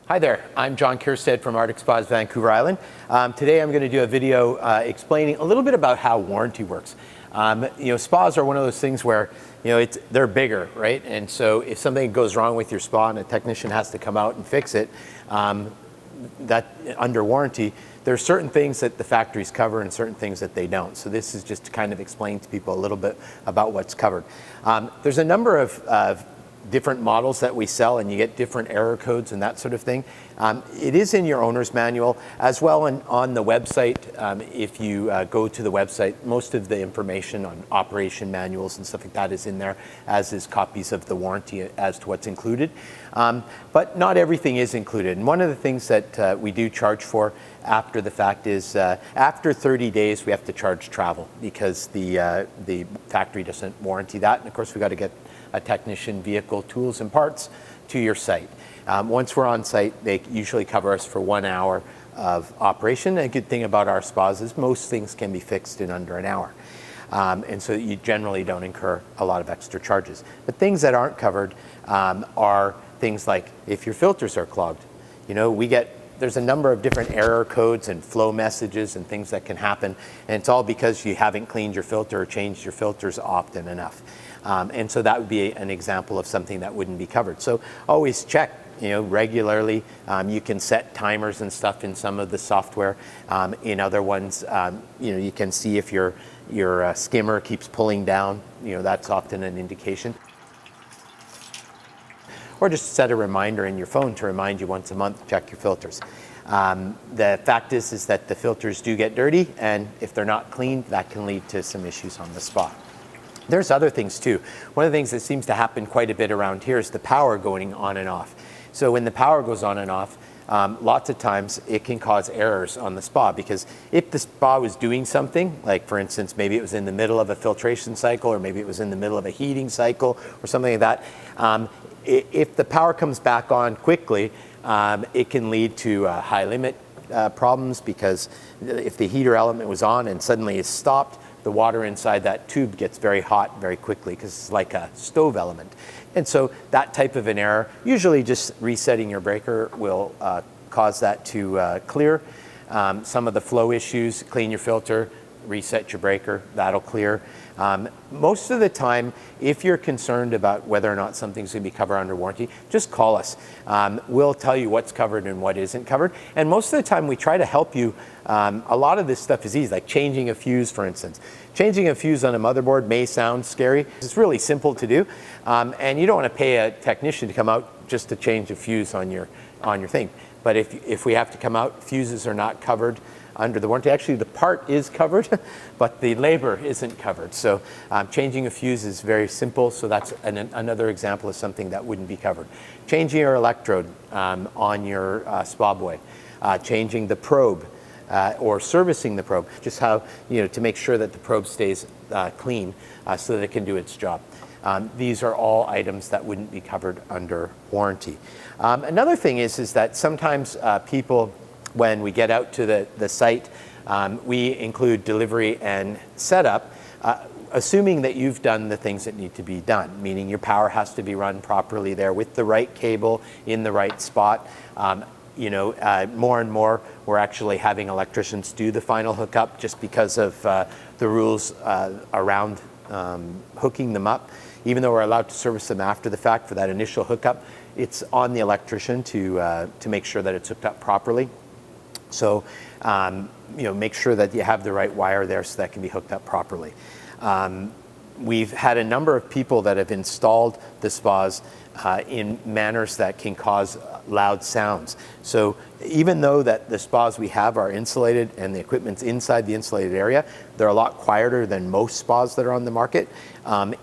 Hi there, I'm John Keirstead from Arctic Spas, Vancouver Island. Today I'm going to do a video explaining a little bit about how warranty works. Spas are one of those things where, they're bigger, right? And so if something goes wrong with your spa and a technician has to come out and fix it, that under warranty, there are certain things that the factories cover and certain things that they don't. So this is just to kind of explain to people a little bit about what's covered. There's a number of different models that we sell, and you get different error codes and that sort of thing. It is in your owner's manual as well, and on the website. If you go to the website, most of the information on operation manuals and stuff like that is in there, as is copies of the warranty as to what's included. But not everything is included. And one of the things that we do charge for after the fact is after 30 days we have to charge travel, because the factory doesn't warranty that. And of course we got to get a technician, vehicle, tools and parts to your site. Once we're on site, they usually cover us for 1 hour of operation. A good thing about our spas is most things can be fixed in under an hour. And so you generally don't incur a lot of extra charges. But things that aren't covered are things like if your filters are clogged. There's a number of different error codes and flow messages and things that can happen, and it's all because you haven't cleaned your filter or changed your filters often enough. And so that would be an example of something that wouldn't be covered. So always check, regularly. You can set timers and stuff in some of the software. In other ones, you can see if your skimmer keeps pulling down. That's often an indication. Or just set a reminder in your phone to remind you once a month to check your filters. The fact is that the filters do get dirty, and if they're not cleaned, that can lead to some issues on the spa. There's other things too. One of the things that seems to happen quite a bit around here is the power going on and off. So when the power goes on and off, lots of times it can cause errors on the spa, because if the spa was doing something, like for instance, maybe it was in the middle of a filtration cycle, or maybe it was in the middle of a heating cycle or something like that, if the power comes back on quickly, it can lead to high limit problems, because if the heater element was on and suddenly is stopped, the water inside that tube gets very hot very quickly, because it's like a stove element. And so that type of an error, usually just resetting your breaker will cause that to clear. Some of the flow issues, clean your filter, reset your breaker, that'll clear. Most of the time, if you're concerned about whether or not something's going to be covered under warranty, just call us. We'll tell you what's covered and what isn't covered. And most of the time, we try to help you. A lot of this stuff is easy, like changing a fuse, for instance. Changing a fuse on a motherboard may sound scary. It's really simple to do. And you don't want to pay a technician to come out just to change a fuse on your thing. But if we have to come out, fuses are not covered under the warranty. Actually, the part is covered, but the labor isn't covered. So changing a fuse is very simple. So that's another example of something that wouldn't be covered. Changing your electrode on your spa boy, changing the probe, or servicing the probe, just how, to make sure that the probe stays clean so that it can do its job. These are all items that wouldn't be covered under warranty. Another thing is that sometimes people, when we get out to the site, we include delivery and setup, assuming that you've done the things that need to be done, meaning your power has to be run properly there with the right cable in the right spot. More and more, we're actually having electricians do the final hookup, just because of the rules around hooking them up. Even though we're allowed to service them after the fact for that initial hookup, it's on the electrician to make sure that it's hooked up properly. So, make sure that you have the right wire there so that can be hooked up properly. We've had a number of people that have installed the spas in manners that can cause loud sounds. So even though that the spas we have are insulated and the equipment's inside the insulated area, they're a lot quieter than most spas that are on the market.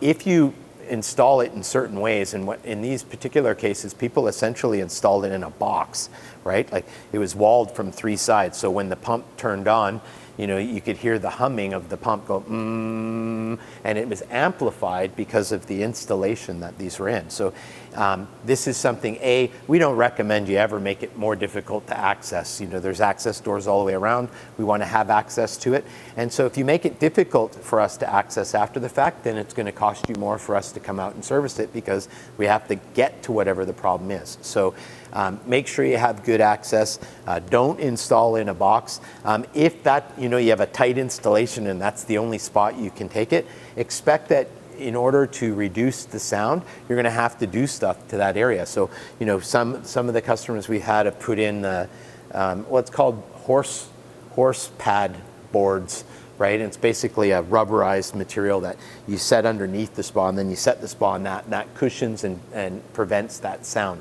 If you install it in certain ways, and in these particular cases, people essentially installed it in a box, right? Like it was walled from 3 sides, so when the pump turned on, you could hear the humming of the pump go, and it was amplified because of the installation that these were in. So this is something, we don't recommend you ever make it more difficult to access. There's access doors all the way around. We want to have access to it. And so if you make it difficult for us to access after the fact, then it's going to cost you more for us to come out and service it, because we have to get to whatever the problem is. So Make sure you have good access. Don't install in a box. If that, you have a tight installation and that's the only spot you can take it, expect that in order to reduce the sound, you're going to have to do stuff to that area. So, some of the customers we had have put in what's called horse pad boards, right? And it's basically a rubberized material that you set underneath the spa, and then you set the spa on that, and that cushions and prevents that sound.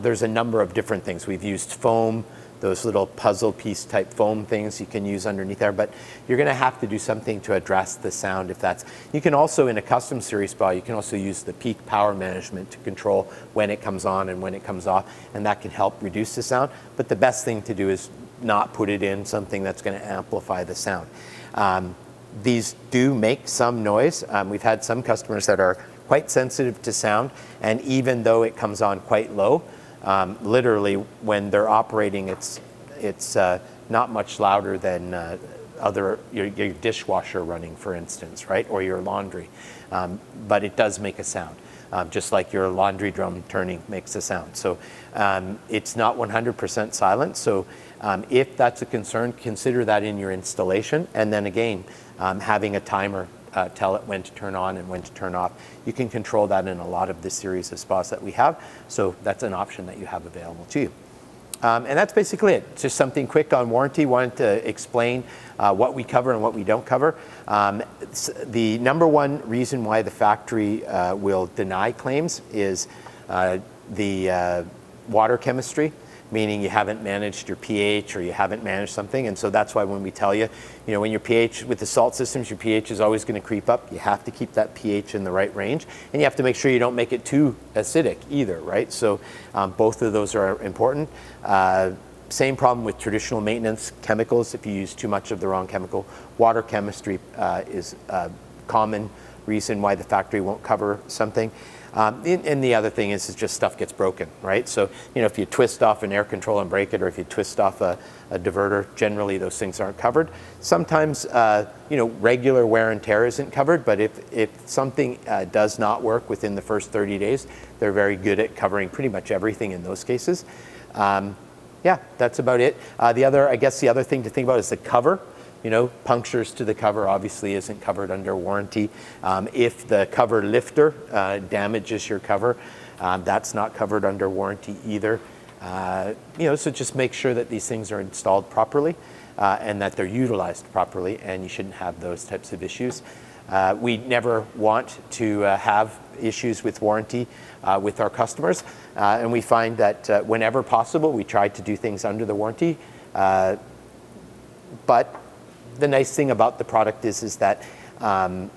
There's a number of different things. We've used foam, those little puzzle piece type foam things you can use underneath there, but you're going to have to do something to address the sound if that's. You can also, in a custom series spa, you can also use the peak power management to control when it comes on and when it comes off, and that can help reduce the sound. But the best thing to do is not put it in something that's going to amplify the sound. These do make some noise. We've had some customers that are quite sensitive to sound, and even though it comes on quite low, literally when they're operating, it's not much louder than your dishwasher running, for instance, right, or your laundry, but it does make a sound, just like your laundry drum turning makes a sound. So it's not 100% silent. So if that's a concern, consider that in your installation, and then again, having a timer tell it when to turn on and when to turn off. You can control that in a lot of the series of spas that we have, so that's an option that you have available to you. And that's basically it. Just something quick on warranty. Wanted to explain what we cover and what we don't cover. The number one reason why the factory will deny claims is the water chemistry, meaning you haven't managed your pH or you haven't managed something. And so that's why when we tell you, when your pH, with the salt systems, your pH is always going to creep up. You have to keep that pH in the right range, and you have to make sure you don't make it too acidic either, right? So both of those are important. Same problem with traditional maintenance chemicals. If you use too much of the wrong chemical, water chemistry is a common reason why the factory won't cover something. And the other thing is just stuff gets broken, right? So, if you twist off an air control and break it, or if you twist off a diverter, generally those things aren't covered. Sometimes, regular wear and tear isn't covered, but if something does not work within the first 30 days, they're very good at covering pretty much everything in those cases. Yeah, that's about it. The other thing to think about is the cover. Punctures to the cover obviously isn't covered under warranty. If the cover lifter damages your cover, that's not covered under warranty either. So just make sure that these things are installed properly and that they're utilized properly, and you shouldn't have those types of issues. We never want to have issues with warranty with our customers, and we find that whenever possible, we try to do things under the warranty. But the nice thing about the product is that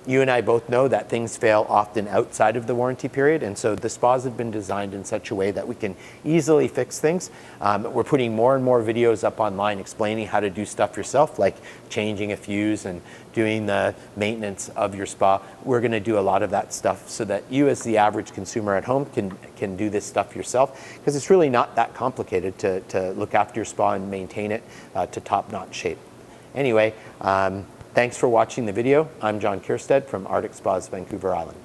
you and I both know that things fail often outside of the warranty period, and so the spas have been designed in such a way that we can easily fix things. We're putting more and more videos up online explaining how to do stuff yourself, like changing a fuse and doing the maintenance of your spa. We're going to do a lot of that stuff so that you, as the average consumer at home, can do this stuff yourself, because it's really not that complicated to look after your spa and maintain it to top-notch shape. Anyway, thanks for watching the video. I'm John Keirstead from Arctic Spas, Vancouver Island.